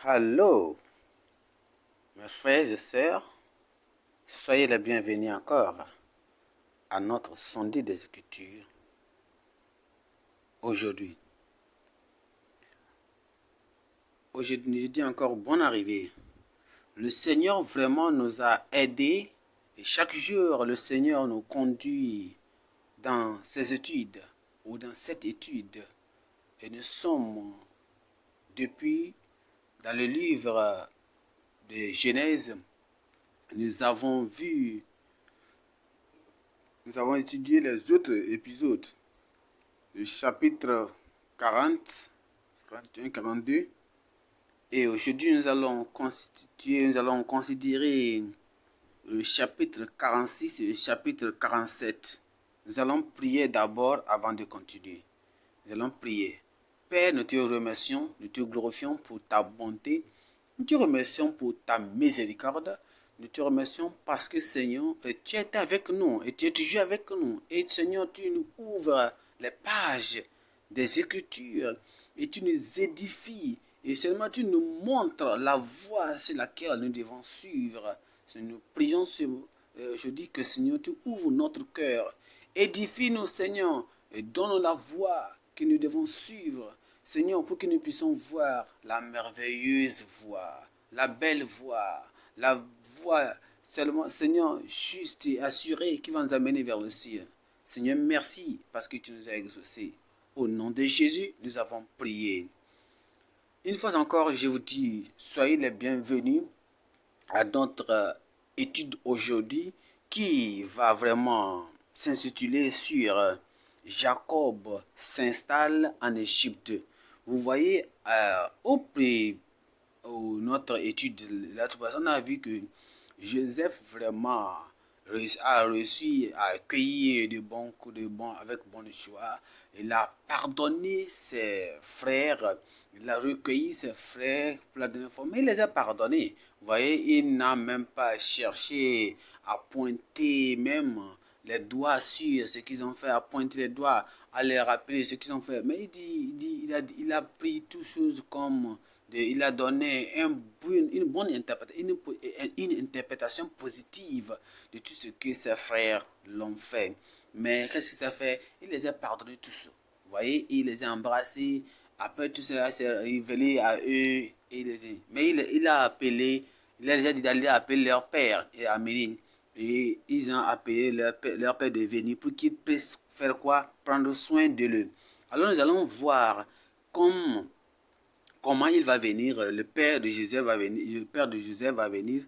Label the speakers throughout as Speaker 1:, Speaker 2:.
Speaker 1: Allô, mes frères et sœurs, soyez les bienvenus encore à notre sondé des Écritures aujourd'hui. Aujourd'hui, je dis encore bonne arrivée. Le Seigneur vraiment nous a aidés et chaque jour, le Seigneur nous conduit dans ses études ou dans cette étude. Et nous sommes depuis dans le livre de Genèse, nous avons étudié les autres épisodes, le chapitre 40, 41, 42. Et aujourd'hui, nous allons considérer le chapitre 46 et le chapitre 47. Nous allons prier d'abord avant de continuer. Nous allons prier. Père, nous te remercions, nous te glorifions pour ta bonté. Nous te remercions pour ta miséricorde. Nous te remercions parce que, Seigneur, tu es avec nous et tu es toujours avec nous. Et, Seigneur, tu nous ouvres les pages des Écritures et tu nous édifies. Et seulement tu nous montres la voie sur laquelle nous devons suivre. Nous prions je dis que, Seigneur, tu ouvres notre cœur. Édifie-nous, Seigneur, et donne-nous la voie que nous devons suivre. Seigneur, pour que nous puissions voir la merveilleuse voie, la belle voie, la voie seulement, Seigneur, juste et assurée qui va nous amener vers le ciel. Seigneur, merci parce que tu nous as exaucés. Au nom de Jésus, nous avons prié. Une fois encore, je vous dis, soyez les bienvenus à notre étude aujourd'hui qui va vraiment s'intituler sur Jacob s'installe en Égypte. Vous voyez, notre étude, là, on a vu que Joseph vraiment a réussi à accueillir avec bon choix. Il a pardonné ses frères, il a recueilli ses frères pour la dernière fois, mais il les a pardonnés. Vous voyez, il n'a même pas cherché à pointer même les doigts sur ce qu'ils ont fait, à pointer les doigts, à les rappeler ce qu'ils ont fait. Mais il a pris toutes choses comme il a donné une bonne interprétation, une interprétation positive de tout ce que ses frères l'ont fait. Mais qu'est-ce que ça fait? Il les a pardonnés tous. Vous voyez, il les a embrassés. Après tout cela, s'est révélé à eux. Mais il a appelé, il a déjà dit d'aller appeler leur père et Améline. Et ils ont appelé leur père de venir pour qu'il puisse faire quoi? Prendre soin de l'eux. Alors nous allons voir comment il va venir, le père de Joseph va venir, le père de Joseph va venir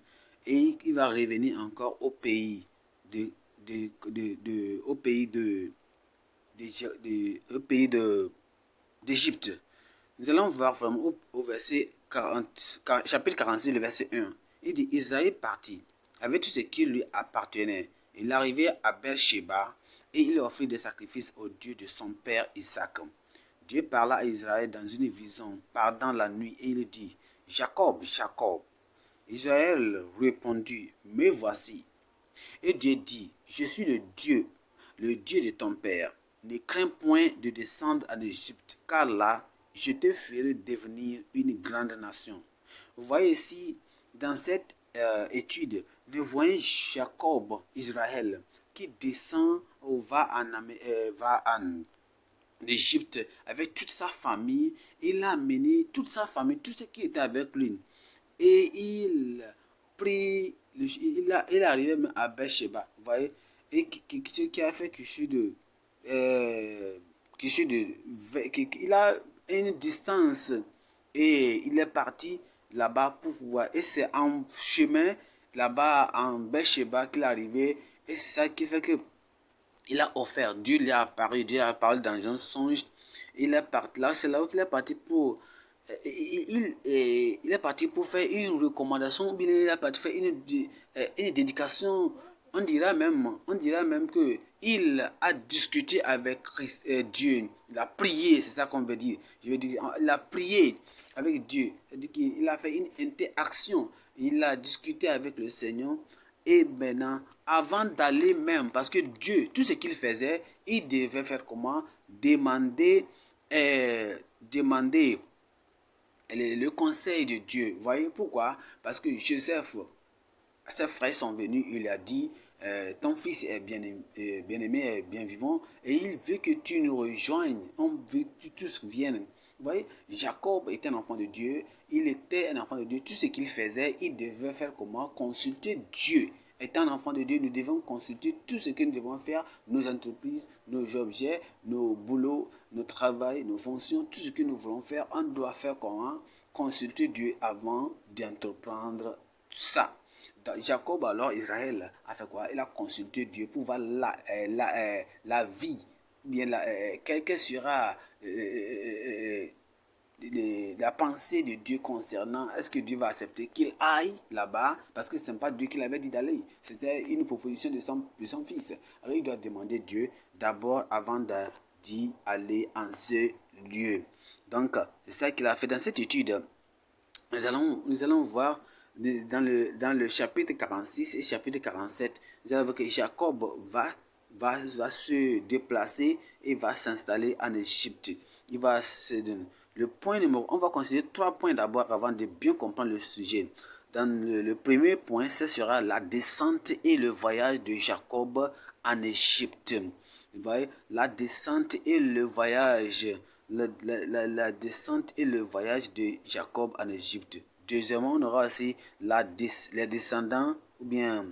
Speaker 1: et il va revenir encore au pays au pays au pays d'Égypte. Nous allons voir vraiment au verset 40, chapitre 46, le verset 1. Il dit, Isaïe partit avec tout ce qui lui appartenait. Il arrivait à Beersheba et il offrit des sacrifices au Dieu de son père Isaac. Dieu parla à Israël dans une vision pendant la nuit et il dit, Jacob, Jacob. Israël répondit, me voici. Et Dieu dit, je suis le Dieu de ton père. Ne crains point de descendre en Égypte, car là, je te ferai devenir une grande nation. Vous voyez ici, dans cette étude, nous voyons Jacob, Israël, qui descend ou va en d'Égypte avec toute sa famille. Il a amené toute sa famille, tout ce qui était avec lui. Et il prit, il est arrivé même à Beersheba, vous voyez, et qui a fait il a une distance et il est parti là-bas pour voir. Et c'est en chemin là-bas en Beersheba qu'il est arrivé. Et c'est ça qui fait que il a offert, Dieu lui a apparu, Dieu a parlé dans un songe. Il est parti là, c'est là où il est parti pour. Il est parti pour faire une recommandation, ou bien il est parti faire une dédication. On dira même que il a discuté avec Dieu. Il a prié, c'est ça qu'on veut dire. Je veux dire, il a prié avec Dieu. C'est-à-dire qu'il a fait une interaction. Il a discuté avec le Seigneur. Et maintenant, avant d'aller même, parce que Dieu, tout ce qu'il faisait, il devait faire comment? Demander le conseil de Dieu. Vous voyez pourquoi? Parce que Joseph, ses frères sont venus, il a dit, ton fils est bien-aimé, est bien vivant, et il veut que tu nous rejoignes, on veut que tu tous viennent. Vous voyez, Jacob était un enfant de Dieu, il était un enfant de Dieu, tout ce qu'il faisait, il devait faire comment? Consulter Dieu. Étant un enfant de Dieu, nous devons consulter tout ce que nous devons faire, nos entreprises, nos objets, nos boulots, nos travail, nos fonctions, tout ce que nous voulons faire, on doit faire comment? Consulter Dieu avant d'entreprendre ça. Jacob, alors Israël, a fait quoi? Il a consulté Dieu pour voir la vie, bien quelle sera la pensée de Dieu concernant, est-ce que Dieu va accepter qu'il aille là-bas, parce que ce n'est pas Dieu qui l'avait dit d'aller, c'était une proposition de son fils. Alors il doit demander Dieu d'abord avant d'y aller en ce lieu. Donc, c'est ça qu'il a fait dans cette étude. Nous allons voir dans le chapitre 46 et chapitre 47, nous allons voir que Jacob va se déplacer et va s'installer en Égypte. On va considérer 3 points d'abord avant de bien comprendre le sujet. Dans le premier point, ce sera la descente et le voyage de Jacob en Égypte. Vous voyez, la descente et le voyage. La descente et le voyage de Jacob en Égypte. Deuxièmement, on aura aussi les descendants de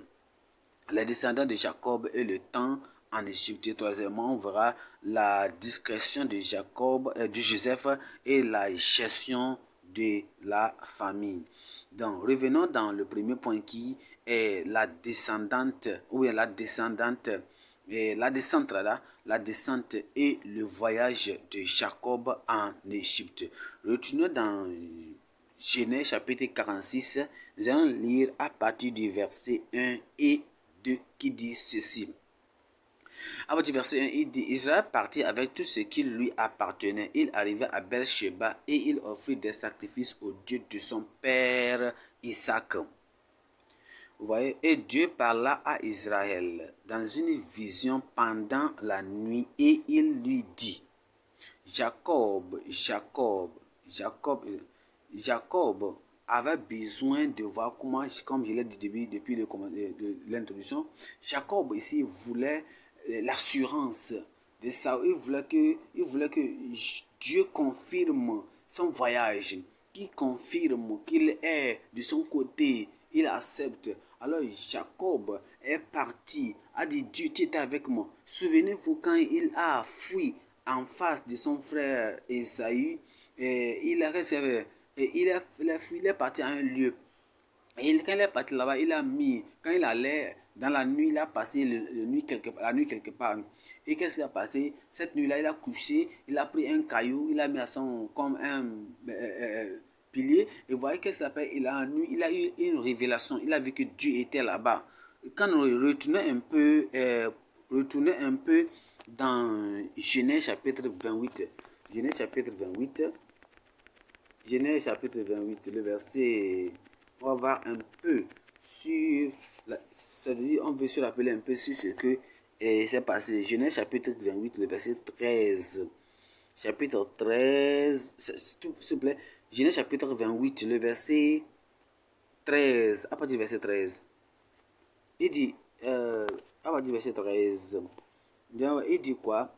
Speaker 1: Jacob et le temps en Égypte. Troisièmement, on verra la discrétion de Joseph et la gestion de la famille. Donc, revenons dans le premier point qui est la descente et le voyage de Jacob en Égypte. Retournons dans Genèse chapitre 46, nous allons lire à partir du verset 1 et 2 qui dit ceci. À partir du verset 1, il dit, Israël partit avec tout ce qui lui appartenait. Il arriva à Beersheba et il offrit des sacrifices au Dieu de son père Isaac. Vous voyez, et Dieu parla à Israël dans une vision pendant la nuit et il lui dit, Jacob, Jacob, Jacob, Jacob avait besoin de voir comment, comme je l'ai dit depuis l'introduction, Jacob ici voulait l'assurance de ça. Il voulait que Dieu confirme son voyage, qu'il confirme qu'il est de son côté, il accepte. Alors Jacob est parti, a dit Dieu, tu étais avec moi. Souvenez-vous quand il a fui en face de son frère Esaü, il est parti à un lieu. Et quand il est parti là-bas, quand il allait dans la nuit, il a passé la nuit quelque part. Et qu'est-ce qui a passé? Cette nuit-là, il a couché, il a pris un caillou, il a mis comme un pilier. Et vous voyez qu'est-ce qu'il appelle? Il a eu une révélation. Il a vu que Dieu était là-bas. Quand nous retournons un peu dans Genèse chapitre 28. Genèse chapitre 28. Genèse chapitre 28, le verset... On va voir un peu sur... on veut se rappeler un peu sur ce que s'est passé. Genèse chapitre 28, le verset 13. Chapitre 13... S'il vous plaît. Genèse chapitre 28, le verset 13. À partir du verset 13. Il dit... à partir du verset 13... Il dit quoi?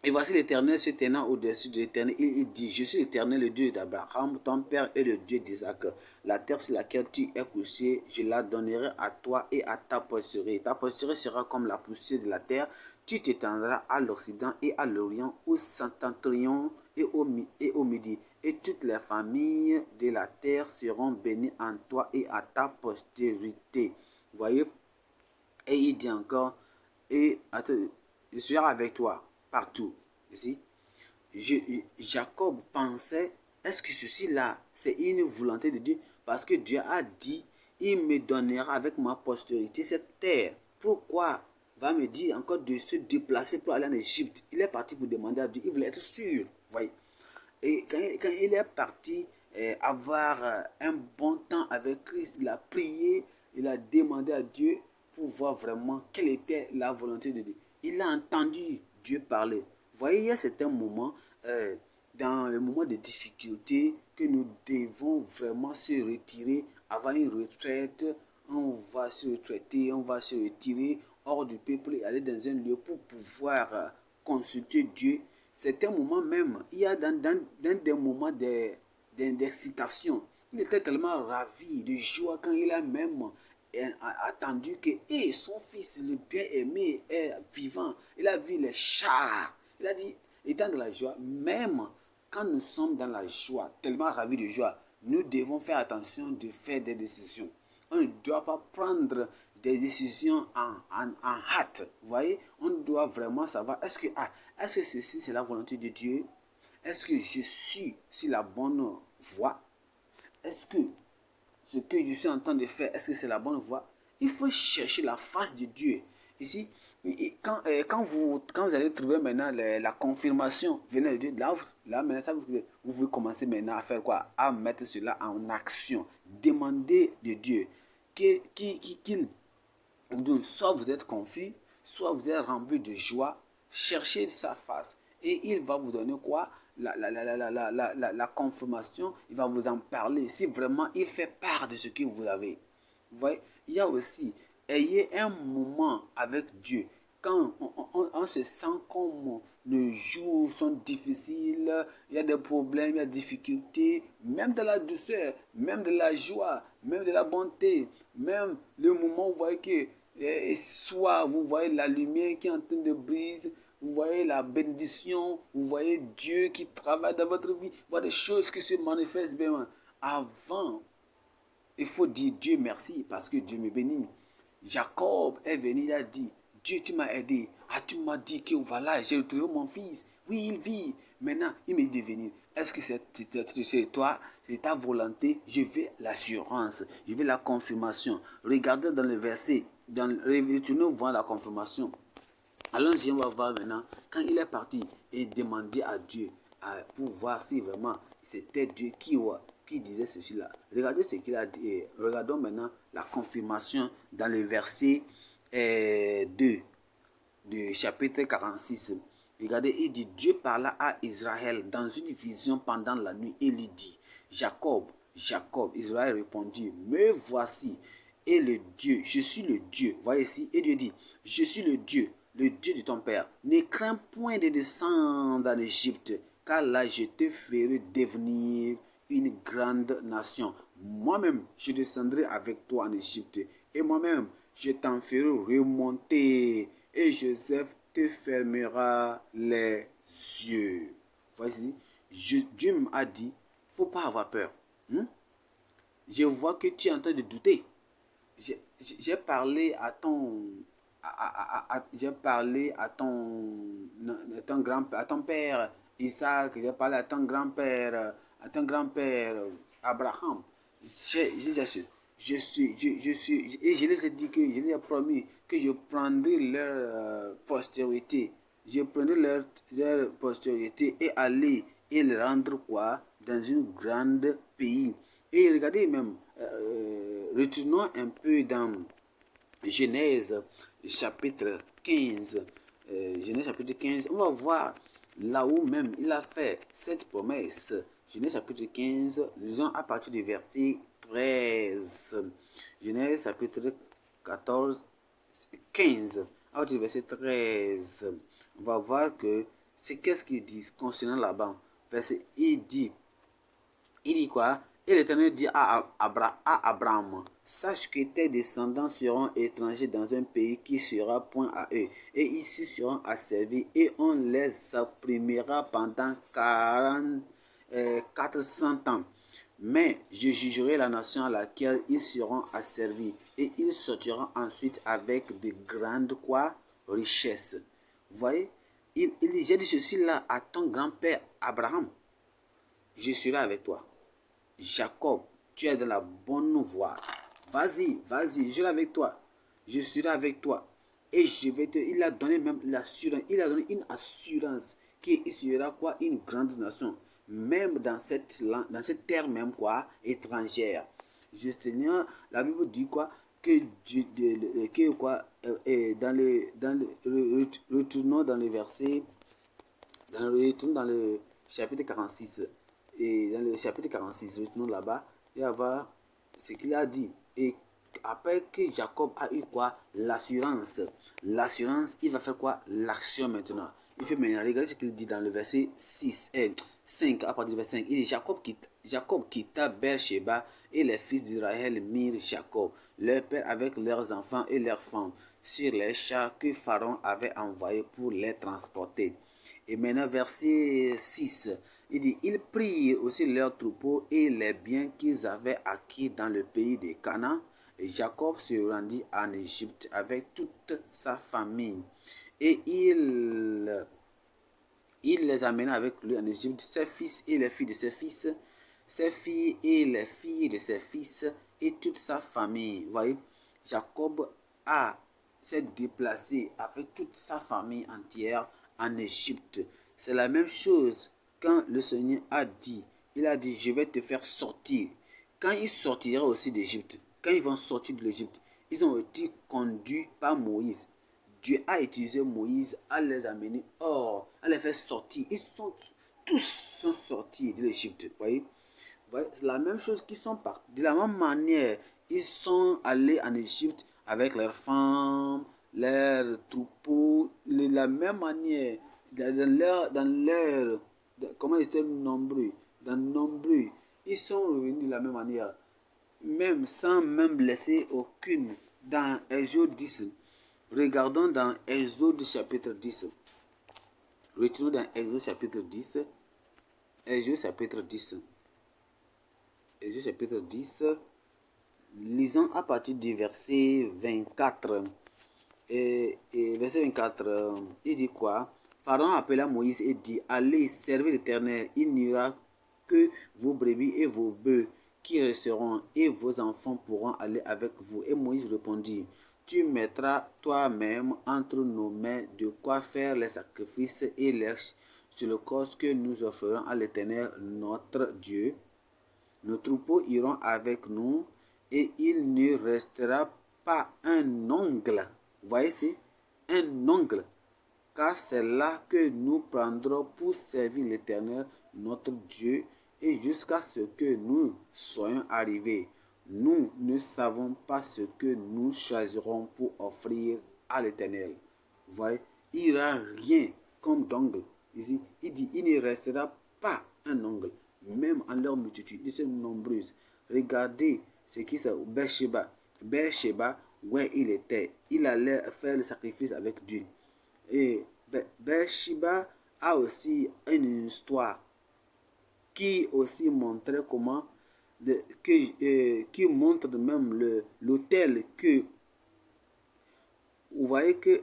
Speaker 1: Et voici l'Éternel se tenant au-dessus de l'Éternel. Il dit, je suis l'Éternel, le Dieu d'Abraham, ton père et le Dieu d'Isaac. La terre sur laquelle tu es couché, je la donnerai à toi et à ta postérité. Ta postérité sera comme la poussière de la terre. Tu t'étendras à l'Occident et à l'Orient, au septentrion et au Midi. Et toutes les familles de la terre seront bénies en toi et à ta postérité. Vous voyez? Et il dit encore, et je serai avec toi partout. Ici, Jacob pensait, est-ce que ceci-là, c'est une volonté de Dieu? Parce que Dieu a dit, il me donnera avec ma postérité cette terre. Pourquoi va me dire encore de se déplacer pour aller en Égypte? Il est parti pour demander à Dieu, il voulait être sûr. Voyez. Et quand il est parti avoir un bon temps avec Christ, il a prié, il a demandé à Dieu pour voir vraiment quelle était la volonté de Dieu. Il a entendu Dieu parler. Vous voyez, il y a certains moments, dans le moment de difficulté que nous devons vraiment se retirer avant une retraite. On va se retraiter, on va se retirer hors du peuple et aller dans un lieu pour pouvoir consulter Dieu. C'est un moment même, il y a dans des moments d'excitation. Il était tellement ravi de joie quand il a même attendu que son fils, le bien-aimé, est vivant. Il a vu les chars. Il a dit, étant dans la joie, même quand nous sommes dans la joie, tellement ravis de joie, nous devons faire attention de faire des décisions. On ne doit pas prendre des décisions en hâte. Vous voyez, on doit vraiment savoir, est-ce que ceci c'est la volonté de Dieu? Est-ce que je suis sur la bonne voie? Est-ce que ce que je suis en train de faire, est-ce que c'est la bonne voie? Il faut chercher la face de Dieu. Ici, quand vous allez trouver maintenant la confirmation venant de Dieu, là maintenant, ça, vous pouvez commencer maintenant à faire quoi? À mettre cela en action. Demandez de Dieu qu'il soit vous êtes confus, soit vous êtes rempli de joie. Cherchez sa face et il va vous donner quoi? La confirmation, il va vous en parler si vraiment il fait part de ce que vous avez. Vous voyez, il y a aussi, ayez un moment avec Dieu. Quand on se sent comme les jours sont difficiles, il y a des problèmes, il y a des difficultés, même de la douceur, même de la joie, même de la bonté, même le moment où vous voyez que soit vous voyez la lumière qui est en train de briller, vous voyez la bénédiction, vous voyez Dieu qui travaille dans votre vie, vous voyez des choses qui se manifestent bien. Avant, il faut dire Dieu merci parce que Dieu me bénit. Jacob est venu, il a dit, Dieu tu m'as aidé. Ah, tu m'as dit que voilà, j'ai retrouvé mon fils. Oui, il vit. Maintenant, il me dit de venir. Est-ce que c'est toi, c'est ta volonté? Je veux l'assurance, je veux la confirmation. Regardez dans le verset, retournez voir la confirmation. Allons-y, on va voir maintenant, quand il est parti et demander à Dieu pour voir si vraiment c'était Dieu qui disait ceci-là. Regardez ce qu'il a dit. Et regardons maintenant la confirmation dans le verset 2 du chapitre 46. Regardez, il dit, Dieu parla à Israël dans une vision pendant la nuit et lui dit, Jacob, Jacob. Israël répondit, me voici. Et le Dieu, je suis le Dieu. Voyez ici, et Dieu dit, je suis le Dieu de ton père. Ne crains point de descendre en Égypte, car là je te ferai devenir une grande nation. Moi-même, je descendrai avec toi en Égypte, et moi-même, je t'en ferai remonter, et Joseph te fermera les yeux. Voici, Dieu m'a dit, faut pas avoir peur. Je vois que tu es en train de douter. J'ai parlé à ton j'ai parlé à ton père Isaac, j'ai parlé à ton grand-père Abraham. Et je les ai dit que je les ai promis que je prendrai leur postérité. Je prendrai leur postérité et aller et les rendre quoi? Dans un grand pays. Et regardez même, retournons un peu dans Genèse chapitre 15. Genèse chapitre 15, on va voir là où même il a fait cette promesse. Genèse chapitre 15, lisons à partir du verset 13. Genèse chapitre 14, 15, à partir du verset 13. On va voir que c'est qu'est-ce qu'il dit concernant Laban. Verset, il dit quoi? Et l'Éternel dit à Abraham, sache que tes descendants seront étrangers dans un pays qui sera point à eux, et ils se seront asservis, et on les opprimera pendant 400 ans. Mais je jugerai la nation à laquelle ils seront asservis, et ils sortiront ensuite avec de grandes quoi? Richesses. Vous voyez, j'ai dit ceci là à ton grand-père Abraham, je serai avec toi. Jacob, tu es dans la bonne voie. Vas-y, je serai avec toi. Je serai avec toi. Et je vais te... Il a donné même l'assurance. Il a donné une assurance qu'il sera quoi? Une grande nation. Même dans cette terre même quoi? Étrangère. Justement, la Bible dit quoi? Que quoi? Retournons dans le verset... Retournons dans le chapitre 46. Et dans le chapitre 46, retenons là-bas, il va y avoir ce qu'il a dit. Et après que Jacob a eu quoi? L'assurance. L'assurance, il va faire quoi? L'action maintenant. Il fait maintenant, regardez ce qu'il dit dans le verset 6 et 5, à partir du verset 5. Il dit, Jacob quitta Beersheba et les fils d'Israël mirent Jacob, leur père avec leurs enfants et leurs femmes, sur les chars que Pharaon avait envoyés pour les transporter. Et maintenant, verset 6, il dit, ils prirent aussi leurs troupeaux et les biens qu'ils avaient acquis dans le pays de Canaan. Et Jacob se rendit en Égypte avec toute sa famille. Et il les amena avec lui en Égypte, ses fils et les filles de ses fils, ses filles et les filles de ses fils, et toute sa famille. Vous voyez, Jacob s'est déplacé avec toute sa famille entière en Égypte. C'est la même chose quand le Seigneur a dit, il a dit, je vais te faire sortir. Quand ils sortiront aussi d'Égypte, quand ils vont sortir de l'Égypte, ils ont été conduits par Moïse. Dieu a utilisé Moïse à les amener hors, à les faire sortir. Tous sont sortis de l'Égypte. Voyez, c'est la même chose qu'ils sont partis. De la même manière, ils sont allés en Égypte avec leurs femmes, leurs troupeaux, de la même manière, comment ils étaient nombreux, ils sont revenus de la même manière, même sans même laisser aucune. Dans Exode 10, regardons dans Exode chapitre 10. Retournons dans Exode chapitre 10. Exode chapitre 10. Exode chapitre 10. Lisons à partir du verset 24. Et verset 24, il dit quoi? Pharaon appela Moïse et dit, allez, servez l'Éternel, il n'y aura que vos brebis et vos bœufs qui resteront, et vos enfants pourront aller avec vous. Et Moïse répondit, tu mettras toi-même entre nos mains de quoi faire les sacrifices et les holocaustes que nous offrirons à l'Éternel notre Dieu. Nos troupeaux iront avec nous, et il ne restera pas un ongle. Vous voyez, c'est un ongle. Car c'est là que nous prendrons pour servir l'Éternel, notre Dieu, et jusqu'à ce que nous soyons arrivés. Nous ne savons pas ce que nous choisirons pour offrir à l'Éternel. Vous voyez, il n'y aura rien comme d'ongle. Ici, il dit, il ne restera pas un ongle. Même en leur multitude, ils sont nombreuses. Regardez ce qui c'est Beersheba. Beersheba, où il était, il allait faire le sacrifice avec Dieu. Et Beersheba a aussi une histoire qui aussi montrait comment, qui montre même l'autel que, vous voyez que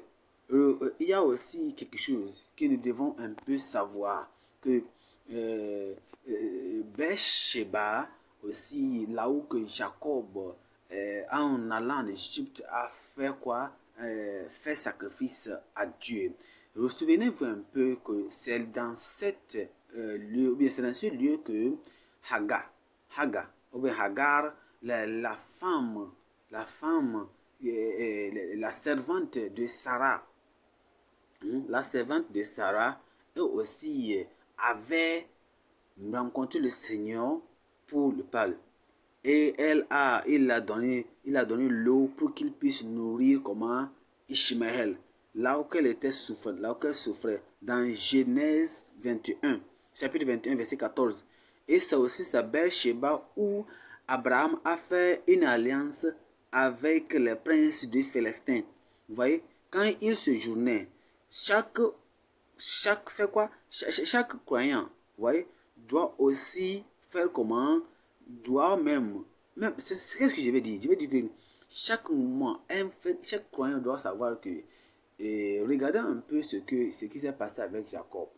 Speaker 1: il y a aussi quelque chose que nous devons un peu savoir, que Beersheba aussi, là où que Jacob, en allant en Égypte, a fait quoi? Fait sacrifice à Dieu. Vous souvenez-vous un peu que c'est dans cette lieu, ou bien c'est dans ce lieu que Hagar, ou bien Hagar, la femme, la servante de Sarah, la servante de Sarah, et aussi avait rencontré le Seigneur pour le parler. Et il a donné l'eau pour qu'il puisse nourrir comment Ishmaël, là où elle était souffrante, là où elle souffrait, dans Genèse 21, chapitre 21, verset 14. Et c'est aussi sa Beersheba où Abraham a fait une alliance avec les princes de Philistins. Vous voyez, quand il séjournait, chaque croyant, vous voyez, doit aussi faire comment, doit même c'est ce que je vais dire. Je vais dire que chaque moment, chaque croyant doit savoir que, regardez un peu ce qui s'est passé avec Jacob.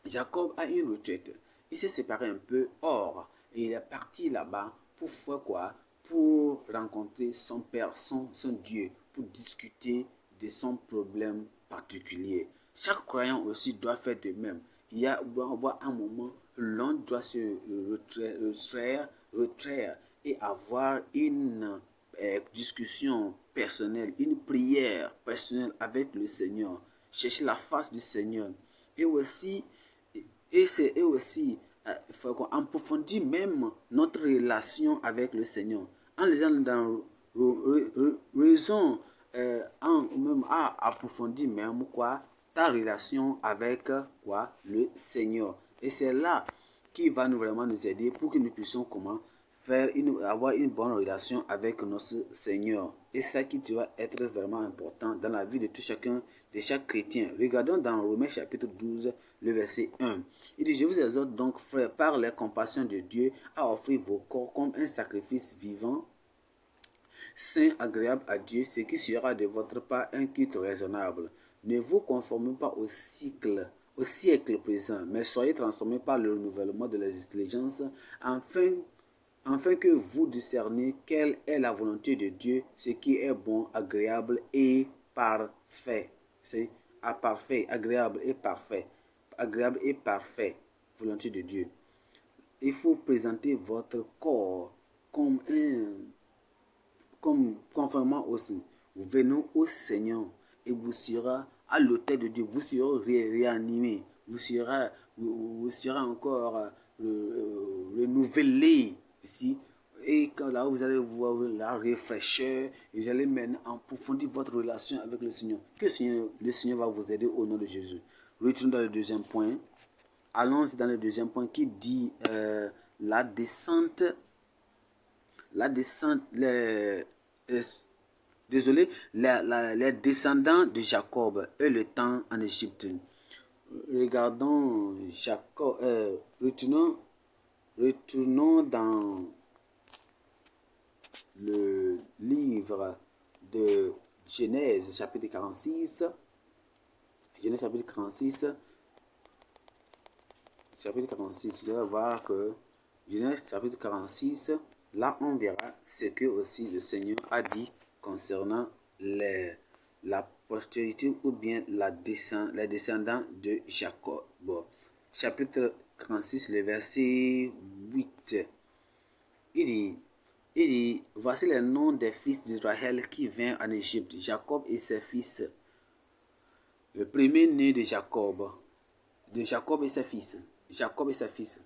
Speaker 1: Jacob a une retraite. Il s'est séparé un peu hors et il est parti là-bas pour faire quoi? Pour rencontrer son père, son Dieu, pour discuter de son problème particulier. Chaque croyant aussi doit faire de même. Doit avoir un moment, l'on doit se retraire et avoir une discussion personnelle, une prière personnelle avec le Seigneur. Chercher la face du Seigneur. Et aussi, Et c'est aussi, il faut qu'on approfondisse même notre relation avec le Seigneur. En lisant dans raison, même à approfondir même quoi, ta relation avec quoi, le Seigneur. Et c'est là qui va nous vraiment nous aider pour que nous puissions comment avoir une bonne relation avec notre Seigneur. Et ça qui doit être vraiment important dans la vie de tout chacun, de chaque chrétien. Regardons dans Romains chapitre 12, le verset 1. Il dit, je vous exhorte donc, frères, par les compassions de Dieu, à offrir vos corps comme un sacrifice vivant, saint, agréable à Dieu, ce qui sera de votre part un culte raisonnable. Ne vous conformez pas au siècle présent, mais soyez transformés par le renouvellement de l'intelligence, afin que vous discerniez quelle est la volonté de Dieu, ce qui est bon, agréable et parfait. C'est parfait, agréable et parfait. Agréable et parfait, volonté de Dieu. Il faut présenter votre corps comme conformément aussi. Vous venez au Seigneur et vous serez à l'autel de Dieu, vous serez réanimé, vous serez encore renouvelé ici. Et quand là vous allez voir la fraîcheur, et vous allez maintenant approfondir votre relation avec le Seigneur. Que le Seigneur va vous aider au nom de Jésus. Retournons dans le deuxième point. Allons dans le deuxième point qui dit la descente, les descendants de Jacob et le temps en Égypte. Regardons Jacob, retournons dans le livre de Genèse chapitre 46. Genèse chapitre 46. Chapitre 46, vous allez voir que Genèse chapitre 46, là on verra ce que aussi le Seigneur a dit concernant la postérité ou bien les descendants de Jacob. Chapitre 46, le verset 8. Il dit, voici les noms des fils d'Israël qui vinrent en Égypte, Jacob et ses fils. Le premier-né de Jacob et ses fils. Jacob et ses fils.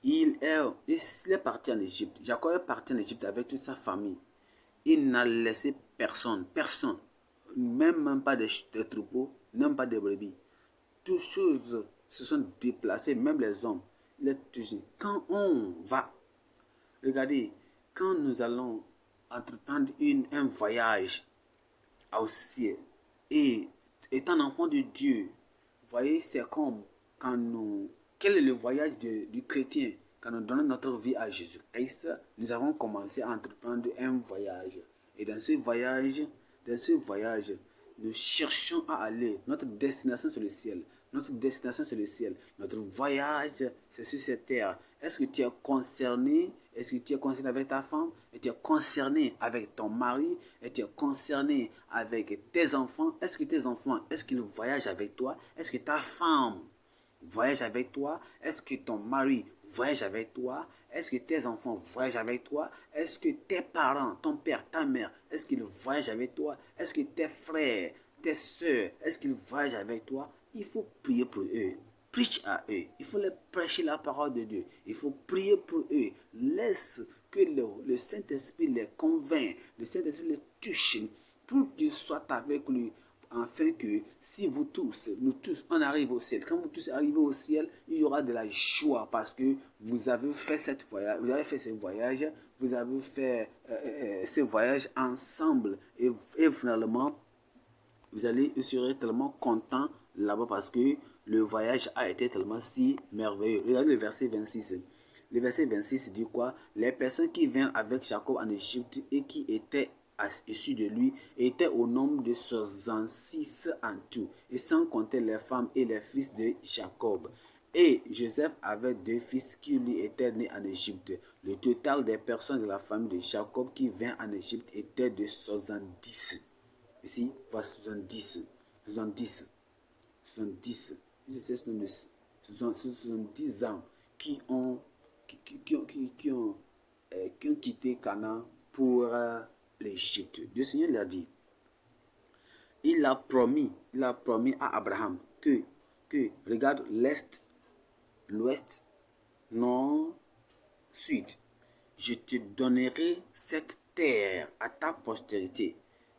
Speaker 1: Il est parti en Égypte. Jacob est parti en Égypte avec toute sa famille. Il n'a laissé personne, même pas des troupeaux, même pas des brebis. Toutes choses se sont déplacées, même les hommes. Quand on va, regardez, quand nous allons entreprendre un voyage au ciel, et étant enfant de Dieu, vous voyez, c'est comme quand quel est le voyage du chrétien? Quand nous donnons notre vie à Jésus-Christ, nous avons commencé à entreprendre un voyage. Et dans ce voyage, nous cherchons à aller. Notre destination, c'est le ciel. Notre destination, c'est le ciel. Notre voyage, c'est sur cette terre. Est-ce que tu es concerné? Est-ce que tu es concerné avec ta femme? Est-ce que tu es concerné avec ton mari? Est-ce que tu es concerné avec tes enfants? Est-ce que tes enfants, est-ce qu'ils voyagent avec toi? Est-ce que ta femme voyage avec toi? Est-ce que ton mari voyage avec toi? Est-ce que tes enfants voyagent avec toi? Est-ce que tes parents, ton père, ta mère, est-ce qu'ils voyagent avec toi? Est-ce que tes frères, tes soeurs, est-ce qu'ils voyagent avec toi? Il faut prier pour eux. Prêche à eux. Il faut leur prêcher la parole de Dieu. Il faut prier pour eux. Laisse que le Saint-Esprit les convainc. Le Saint-Esprit les touche pour qu'ils soient avec lui. Afin que si nous tous, on arrive au ciel. Quand vous tous arrivez au ciel, il y aura de la joie parce que vous avez fait ce voyage, vous avez fait ce voyage ensemble et finalement, vous serez tellement content là-bas parce que le voyage a été tellement si merveilleux. Regardez le verset 26. Le verset 26 dit quoi? Les personnes qui viennent avec Jacob en Égypte et qui étaient issus de lui étaient au nombre de 66 en tout, et sans compter les femmes et les fils de Jacob. Et Joseph avait 2 fils qui lui étaient nés en Égypte. Le total des personnes de la famille de Jacob qui vint en Égypte était de 70. Ici, voici 70. 70 ans qui ont quitté Canaan pour l'Égypte. Le Seigneur l'a dit. Il a promis à Abraham que regarde l'Est l'ouest, nord, sud. Je te donnerai cette terre à ta postérité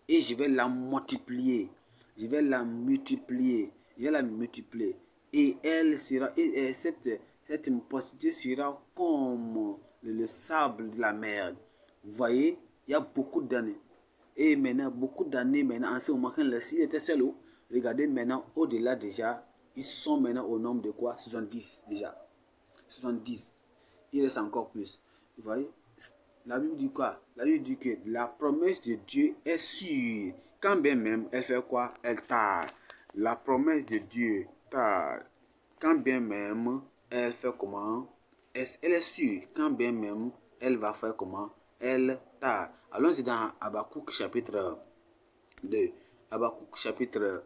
Speaker 1: et je vais la multiplier. Je vais la multiplier. Je vais la multiplier. Et elle sera, et cette postérité sera comme le sable de la mer. Vous voyez, il y a beaucoup d'années. Et maintenant, beaucoup d'années maintenant, en ce moment, quand les s'ils étaient seuls, regardez maintenant, au-delà déjà, ils sont maintenant au nombre de quoi? 70 déjà. 70. Il reste encore plus. Vous voyez? La Bible dit quoi? La Bible dit que la promesse de Dieu est sûre. Quand bien même, elle fait quoi? Elle tarde. La promesse de Dieu tarde. Quand bien même, elle fait comment? Elle est sûre. Quand bien même, elle va faire comment? Elle tarde. Allons-y dans Habakkuk chapitre 2. Habakkuk chapitre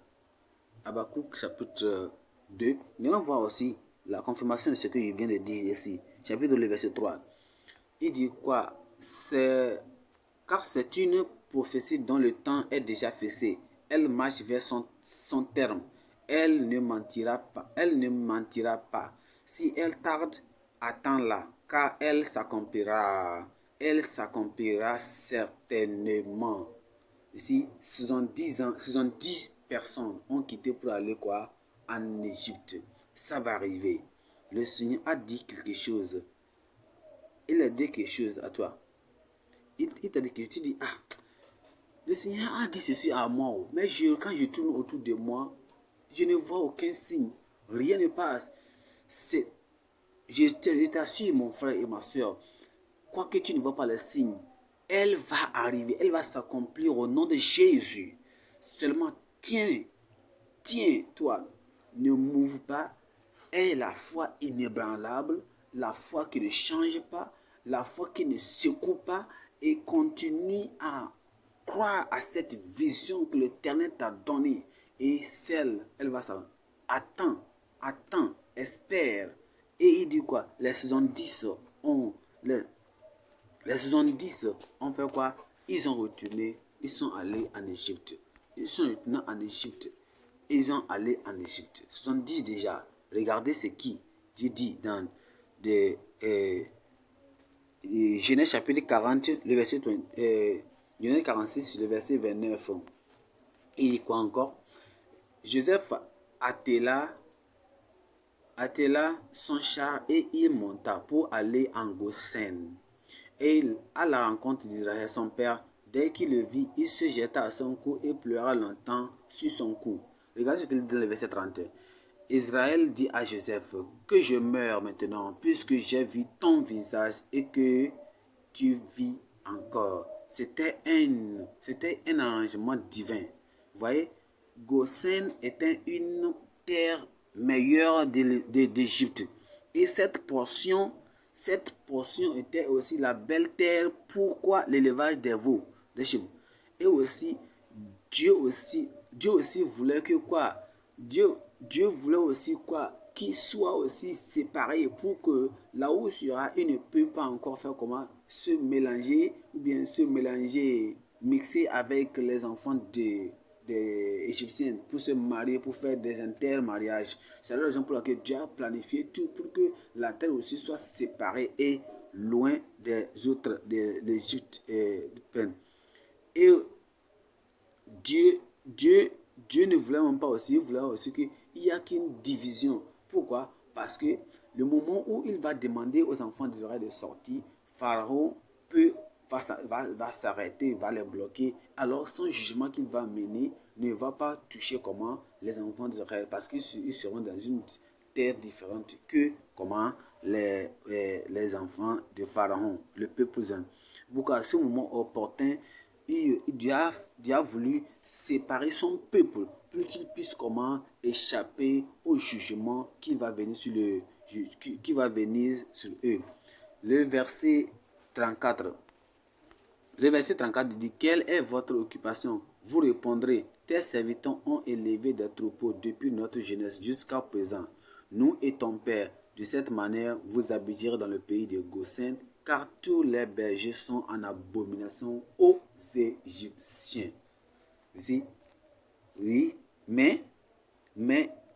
Speaker 1: 2. Nous allons voir aussi la confirmation de ce que je viens de dire ici. Chapitre 2, verset 3. Il dit quoi? Car c'est une prophétie dont le temps est déjà fixé. Elle marche vers son terme. Elle ne mentira pas. Elle ne mentira pas. Si elle tarde, attends-la, car elle s'accomplira. Elle s'accomplira certainement. Ici, 70 ans, 70 personnes ont quitté pour aller quoi? En Égypte. Ça va arriver. Le Seigneur a dit quelque chose. Il a dit quelque chose à toi. Il t'a dit que tu dis, ah, le Seigneur a dit ceci à moi. Mais quand je tourne autour de moi, je ne vois aucun signe. Rien ne passe. Je t'assure, mon frère et ma soeur, quoi que tu ne vois pas les signes, elle va arriver, elle va s'accomplir au nom de Jésus. Seulement, tiens-toi, ne mouve pas. Aie la foi inébranlable, la foi qui ne change pas, la foi qui ne secoue pas, et continue à croire à cette vision que l'Éternel t'a donnée. Et elle va s'attendre. Attends, espère. Et il dit quoi? Les 70 ont fait quoi? Ils ont retourné, ils sont allés en Égypte. Ils sont retournés en Égypte. Ils ont allé en Égypte. 70 déjà. Regardez ce qui Dieu dit dans Genèse chapitre 40, le verset Genèse 46, le verset 29. Il dit quoi encore? Joseph attela son char et il monta pour aller en Goshen. Et à la rencontre d'Israël, son père, dès qu'il le vit, il se jeta à son cou et pleura longtemps sur son cou. Regardez ce qu'il dit dans le verset 31. Israël dit à Joseph, que je meurs maintenant, puisque j'ai vu ton visage et que tu vis encore. C'était un arrangement divin. Vous voyez, Goshen était une terre meilleure d'Égypte. Et cette portion était aussi la belle terre. Pourquoi? L'élevage des veaux, des chevaux. Et aussi, Dieu aussi voulait que quoi? Dieu voulait aussi quoi? Qu'il soit aussi séparé pour que là où il sera, il ne peut pas encore faire comment? Se mélanger ou bien se mélanger, mixer avec les enfants des Égyptiens pour se marier, pour faire des intermariages. C'est la raison pour laquelle Dieu a planifié tout pour que la terre aussi soit séparée et loin des autres, de l'Égypte et du Père. Et Dieu ne voulait même pas aussi, il voulait aussi qu'il y ait qu'une division. Pourquoi? Parce que le moment où il va demander aux enfants d'Israël de sortir, Pharaon va s'arrêter, va les bloquer. Alors son jugement qu'il va mener ne va pas toucher comment les enfants d'Israël, parce qu'ils seront dans une terre différente que comment les enfants de Pharaon, le peuple israélien. Pourquoi? À ce moment opportun, Dieu a voulu séparer son peuple pour qu'il puisse comment échapper au jugement qui va venir sur eux. Le verset 34. Le verset 34 dit: quelle est votre occupation? Vous répondrez: tes serviteurs ont élevé des troupeaux depuis notre jeunesse jusqu'à présent. Nous et ton père. De cette manière, vous habiterez dans le pays de Goshen, car tous les bergers sont en abomination aux Égyptiens. Ici, oui, mais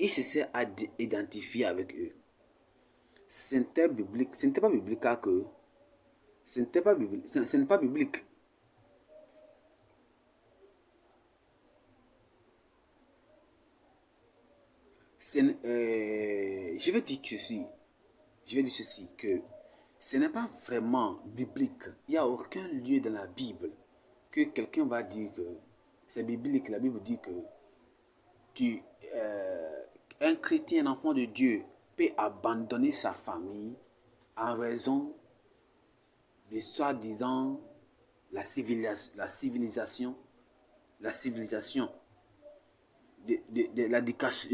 Speaker 1: il se s'est identifié avec eux. C'était biblique. Ce n'était pas biblique car que ce n'était pas biblique. Ce n'est pas biblique. Je vais dire ceci. Je vais dire ceci que ce n'est pas vraiment biblique. Il n'y a aucun lieu dans la Bible que quelqu'un va dire que c'est biblique. La Bible dit que tu, euh, un chrétien, un enfant de Dieu, peut abandonner sa famille en raison de soi-disant la civilisation, la civilisation, de l'éducation,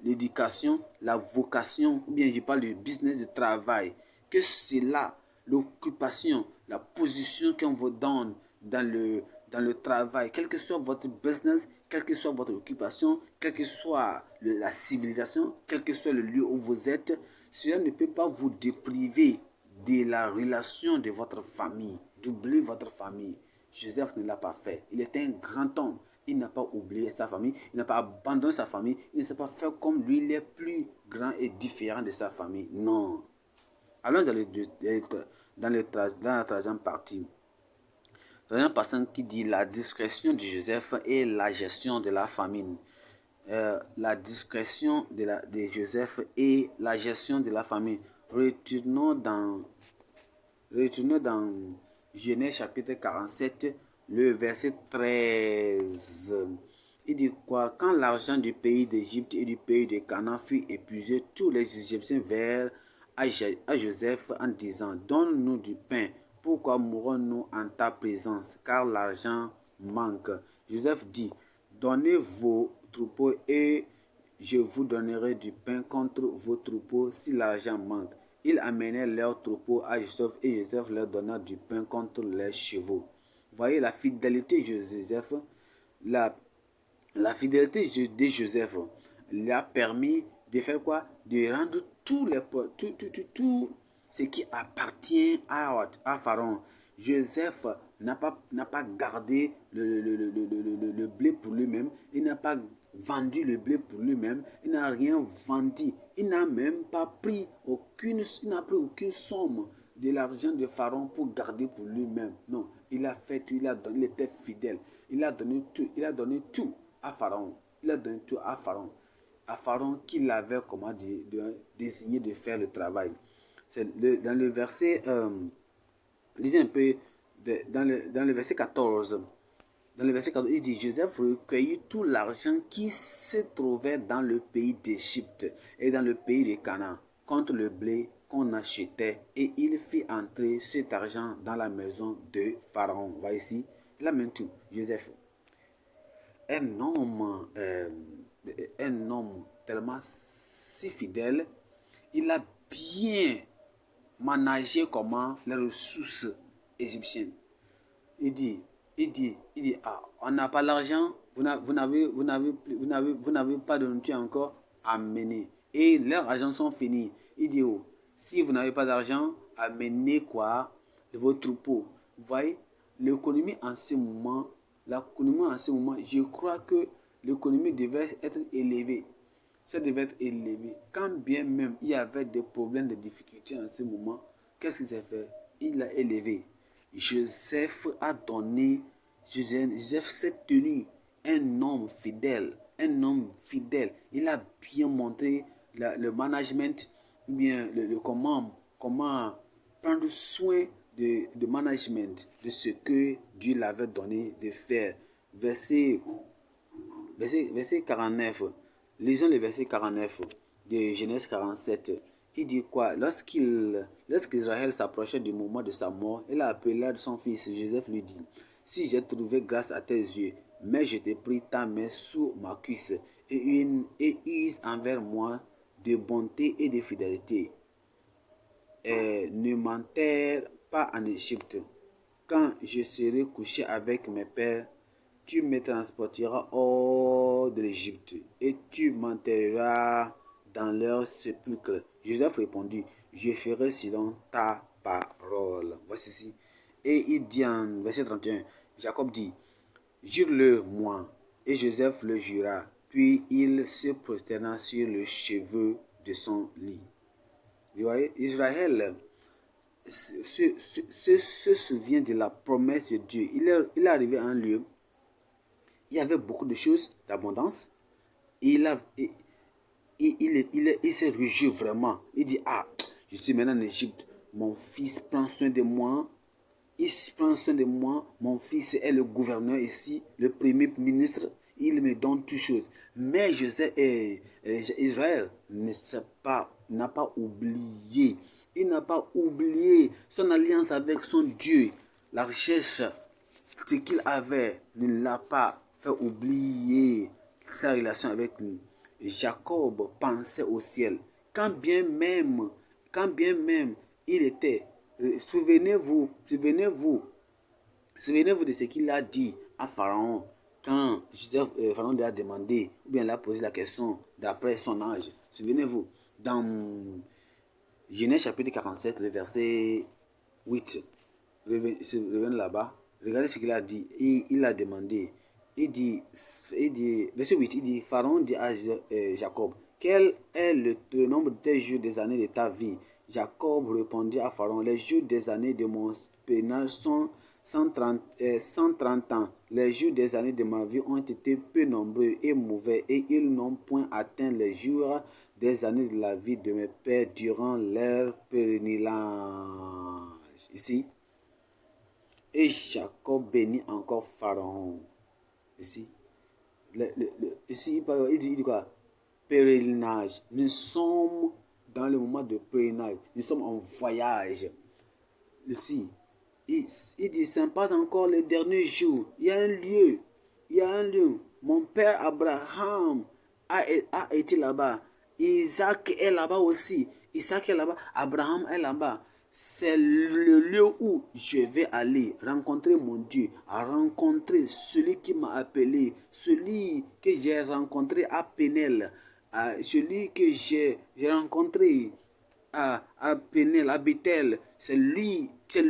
Speaker 1: l'éducation, la vocation, ou bien je parle du business de travail, que c'est là l'occupation, la position qu'on vous donne dans le travail, quel que soit votre business, quelle que soit votre occupation, quelle que soit la civilisation, quel que soit le lieu où vous êtes, cela ne peut pas vous dépriver de la relation de votre famille, d'oublier votre famille. Joseph ne l'a pas fait. Il était un grand homme. Il n'a pas oublié sa famille. Il n'a pas abandonné sa famille. Il ne s'est pas fait comme lui. Il est plus grand et différent de sa famille. Non. Allons dans la troisième partie. La troisième partie qui dit la discrétion de Joseph et la gestion de la famine. La discrétion de Joseph et la gestion de la famine. Retournons dans Genèse chapitre 47, le verset 13. Il dit quoi? Quand l'argent du pays d'Égypte et du pays de Canaan fut épuisé, tous les Égyptiens vinrent à Joseph en disant, donne-nous du pain, pourquoi mourons-nous en ta présence? Car l'argent manque. Joseph dit, donnez vos troupeaux et je vous donnerai du pain contre vos troupeaux si l'argent manque. Ils amenèrent leurs troupeaux à Joseph et Joseph leur donna du pain contre les chevaux. Voyez la fidélité de Joseph, la fidélité de Joseph lui a permis de faire quoi? De rendre tout ce qui appartient à Pharaon. Joseph n'a pas gardé le blé pour lui-même. Il n'a pas vendu le blé pour lui-même. Il n'a rien vendu. Il n'a même pas pris aucune somme de l'argent de Pharaon pour garder pour lui-même. Non, il a fait tout, il était fidèle. Il a donné tout à Pharaon. Il a donné tout à Pharaon. À Pharaon qu'il avait, comment dire, désigné de faire le travail. Dans le verset, lisez un peu, dans le verset 14. Dans le verset 14, il dit, Joseph recueillit tout l'argent qui se trouvait dans le pays d'Égypte et dans le pays de Canaan contre le blé qu'on achetait, et il fit entrer cet argent dans la maison de Pharaon. Voyez ici, il amène tout. Joseph, un homme, euh, un homme tellement si fidèle, il a bien managé comment les ressources égyptiennes. Il dit, ah, on n'a pas l'argent, vous n'avez pas de nourriture encore à mener. Et leurs argent sont finis. Il dit, oh, si vous n'avez pas d'argent, amenez quoi? Vos troupeaux. Vous voyez, l'économie en ce moment, je crois que l'économie devait être élevée. Ça devait être élevé. Quand bien même il y avait des problèmes, des difficultés en ce moment, qu'est-ce qu'il s'est fait? Il l'a élevé. Joseph a donné, Joseph s'est tenu un homme fidèle, un homme fidèle. Il a bien montré le management, bien comment prendre soin de management, de ce que Dieu l'avait donné de faire. Verset 49. Lisons le verset 49 de Genèse 47. Il dit quoi? Lorsqu'Israël s'approchait du moment de sa mort, il appela son fils. Joseph lui dit, si j'ai trouvé grâce à tes yeux, mais je t'ai pris ta main sous ma cuisse et use envers moi de bonté et de fidélité. Et ne m'enterre pas en Égypte. Quand je serai couché avec mes pères, tu me transporteras hors de l'Égypte et tu m'enterreras dans leur sépulcre. Joseph répondit, je ferai selon ta parole. Voici ici. Et il dit en verset 31, Jacob dit, jure-le moi. Et Joseph le jura. puis il se prosterna sur le cheveu de son lit. Vous voyez, Israël se souvient de la promesse de Dieu. Il est arrivé à un lieu, il y avait beaucoup de choses d'abondance, et il s'est réjoui vraiment. Il dit, ah, je suis maintenant en Égypte, mon fils prend soin de moi, il prend soin de moi, mon fils est le gouverneur ici, le premier ministre, il me donne toutes choses. Mais Israël n'a pas oublié, il n'a pas oublié son alliance avec son Dieu. La richesse, ce qu'il avait, ne l'a pas fait oublier sa relation avec nous. Jacob pensait au ciel, quand bien même il était. Souvenez-vous de ce qu'il a dit à Pharaon quand Pharaon lui a demandé, ou bien il a posé la question d'après son âge. Souvenez-vous, dans Genèse chapitre 47, le verset 8, revenez là-bas, regardez ce qu'il a dit. Il a demandé, il dit, verset 8, il dit, Pharaon dit à Jacob, quel est le nombre des jours des années de ta vie? Jacob répondit à Pharaon, les jours des années de mon pénal sont 130 ans. Les jours des années de ma vie ont été peu nombreux et mauvais, et ils n'ont point atteint les jours des années de la vie de mes pères durant leur pèlerinage. Ici, et Jacob bénit encore Pharaon. Ici, il dit quoi? Pèlerinage. Nous sommes dans le moment de pèlerinage. Nous sommes en voyage. Ici, il dit, ce n'est pas encore le dernier jour. Il y a un lieu. Mon père Abraham a été là-bas. Isaac est là-bas aussi. Isaac est là-bas. Abraham est là-bas. C'est le lieu où je vais aller rencontrer mon Dieu, rencontrer celui qui m'a appelé, celui que j'ai rencontré à Pénel, celui que j'ai rencontré à Pénel, à Bethel. C'est lui qui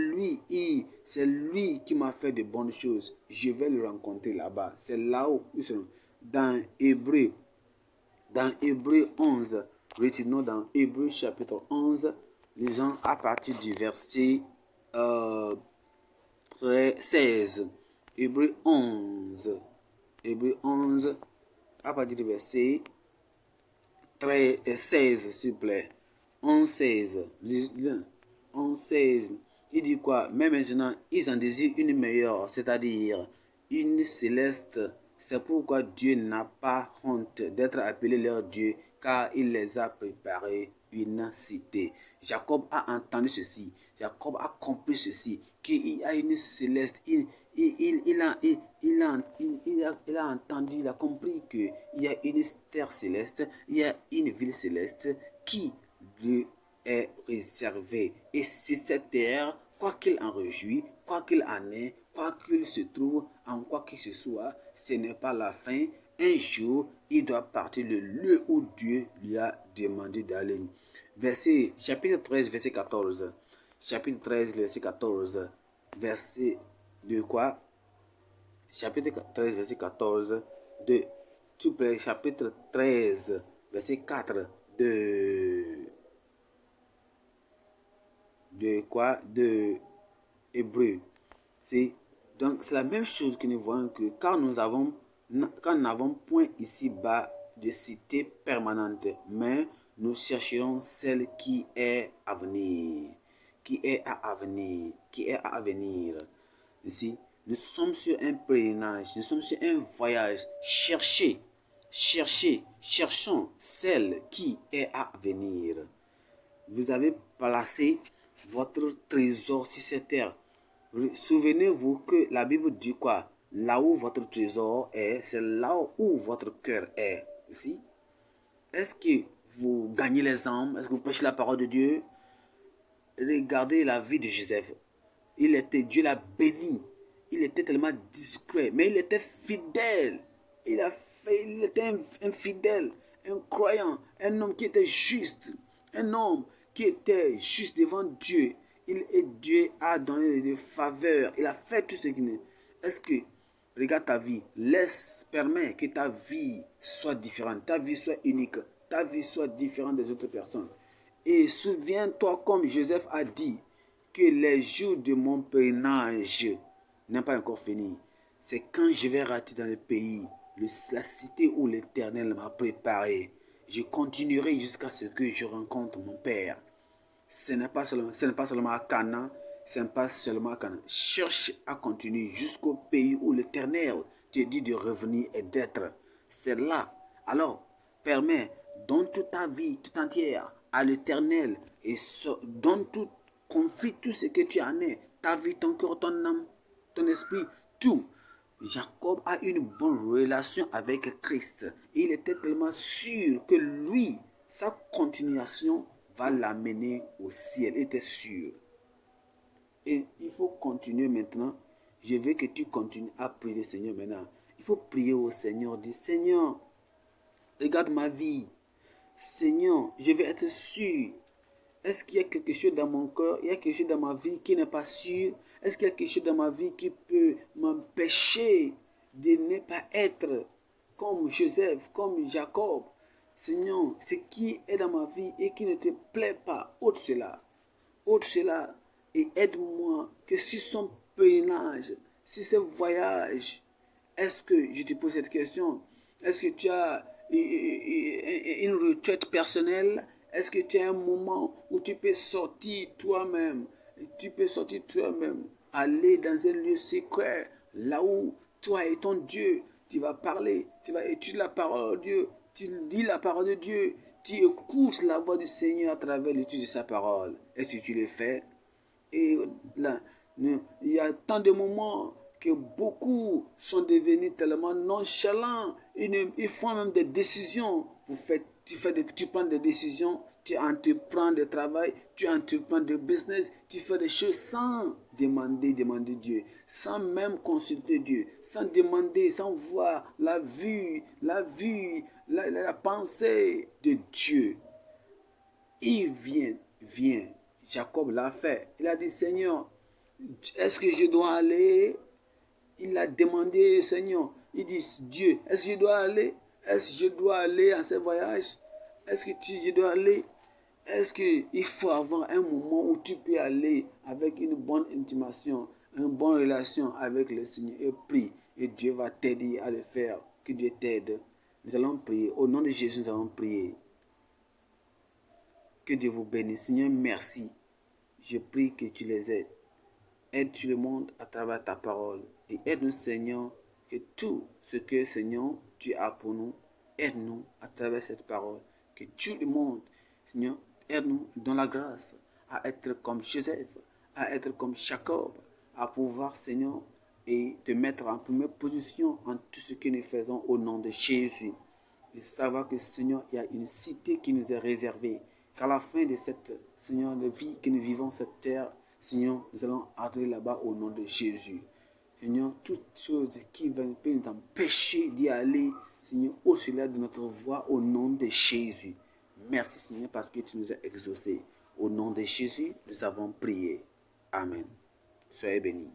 Speaker 1: m'a fait de bonnes choses. Je vais le rencontrer là-bas. C'est là-haut. Dans Hébreu 11, retenons dans Hébreu chapitre 11, lisons à partir du verset 16. Hébreu 11, à partir du verset 16, s'il vous plaît. 11, 16. Il dit quoi? Mais maintenant, ils en désirent une meilleure, c'est-à-dire une céleste. C'est pourquoi Dieu n'a pas honte d'être appelé leur Dieu, car il les a préparé une cité. Jacob a entendu ceci. Jacob a compris ceci, qu'il y a une céleste. Il a entendu, il a compris qu'il y a une terre céleste, il y a une ville céleste qui lui est réservée. Et c'est cette terre, quoi qu'il en réjouisse, quoi qu'il en ait, quoi qu'il se trouve, en quoi que ce soit, ce n'est pas la fin. Un jour, il doit partir le lieu où Dieu lui a demandé d'aller. Chapitre 13, verset 14. Chapitre 13, verset 14. Verset de quoi? Chapitre 13, verset 14. De tout près, chapitre 13, verset 4. De quoi? De Hébreu. Donc c'est la même chose que nous voyons que quand nous n'avons point ici-bas de cité permanente, mais nous chercherons celle qui est à venir. Qui est à venir. Ici, nous sommes sur un pèlerinage, nous sommes sur un voyage. Cherchons celle qui est à venir. Vous avez placé votre trésor sur cette terre. Souvenez-vous que la Bible dit quoi? Là où votre trésor est, c'est là où votre cœur est. Ici, est-ce que vous gagnez les âmes? Est-ce que vous prêchez la parole de Dieu? Regardez la vie de Joseph. Dieu l'a béni. Il était tellement discret, mais il était fidèle. Il était un fidèle, un croyant, un homme qui était juste, un homme qui était juste devant Dieu. Dieu a donné des faveurs. Il a fait tout ce qu'il est. Est-ce que Regarde ta vie. Permets que ta vie soit différente. Ta vie soit unique. Ta vie soit différente des autres personnes. Et souviens-toi, comme Joseph a dit, que les jours de mon pèlerinage n'ont pas encore fini. C'est quand je vais rentrer dans le pays, la cité où l'Éternel m'a préparé. Je continuerai jusqu'à ce que je rencontre mon Père. Ce n'est pas seulement à Canaan, ce n'est pas seulement à Canaan. Cherche à continuer jusqu'au pays où l'Éternel te dit de revenir et d'être. C'est là. Alors, donne toute ta vie tout entière à l'Éternel et confie tout ce que tu en es, ta vie, ton cœur, ton âme, ton esprit, tout. Jacob a une bonne relation avec Christ. Il était tellement sûr que lui, sa continuation va l'amener au ciel. Il était sûr. Et il faut continuer maintenant. Je veux que tu continues à prier le Seigneur maintenant. Il faut prier au Seigneur. Dis, Seigneur, regarde ma vie. Seigneur, je vais être sûr. Est-ce qu'il y a quelque chose dans mon cœur, il y a quelque chose dans ma vie qui n'est pas sûr? Est-ce qu'il y a quelque chose dans ma vie qui peut m'empêcher de ne pas être comme Joseph, comme Jacob? Seigneur, ce qui est dans ma vie et qui ne te plaît pas, ôte cela. Ôte cela et aide-moi que si son pèlerinage, si ce voyage, est-ce que, je te pose cette question, est-ce que tu as une retraite personnelle? Est-ce que tu as un moment où tu peux sortir toi-même? Aller dans un lieu secret, là où toi et ton Dieu, tu vas parler, tu vas étudier la parole de Dieu, tu lis la parole de Dieu, tu écoutes la voix du Seigneur à travers l'étude de sa parole. Est-ce que tu le fais? Et là, il y a tant de moments que beaucoup sont devenus tellement nonchalants. Ils font même des décisions. Tu prends des décisions, tu entreprends des travail, tu entreprends des business, tu fais des choses sans demander Dieu, sans même consulter Dieu, sans demander, sans voir la pensée de Dieu. Il vient. Jacob l'a fait. Il a dit, Seigneur, est-ce que je dois aller? Il a demandé, Seigneur. Il dit, Dieu, est-ce que je dois aller? Est-ce que je dois aller à ce voyage? Est-ce que je dois aller? Est-ce qu'il faut avoir un moment où tu peux aller avec une bonne intimation, une bonne relation avec le Seigneur et prie. Et Dieu va t'aider à le faire. Que Dieu t'aide. Nous allons prier. Au nom de Jésus, nous allons prier. Que Dieu vous bénisse. Seigneur, merci. Je prie que tu les aides. Aide tout le monde à travers ta parole. Et aide-nous, Seigneur, que tout ce que, Seigneur, tu as pour nous, aide-nous à travers cette parole. Que tout le monde, Seigneur, aide-nous dans la grâce à être comme Joseph, à être comme Jacob, à pouvoir, Seigneur, et te mettre en première position en tout ce que nous faisons au nom de Jésus. Et savoir que, Seigneur, il y a une cité qui nous est réservée. Qu'à la fin de cette, Seigneur, de vie que nous vivons cette terre, Seigneur, nous allons entrer là-bas au nom de Jésus. Seigneur, toutes choses qui peuvent nous empêcher d'y aller, Seigneur, au-delà de notre voie, au nom de Jésus. Merci, Seigneur, parce que tu nous as exaucés. Au nom de Jésus, nous avons prié. Amen. Soyez bénis.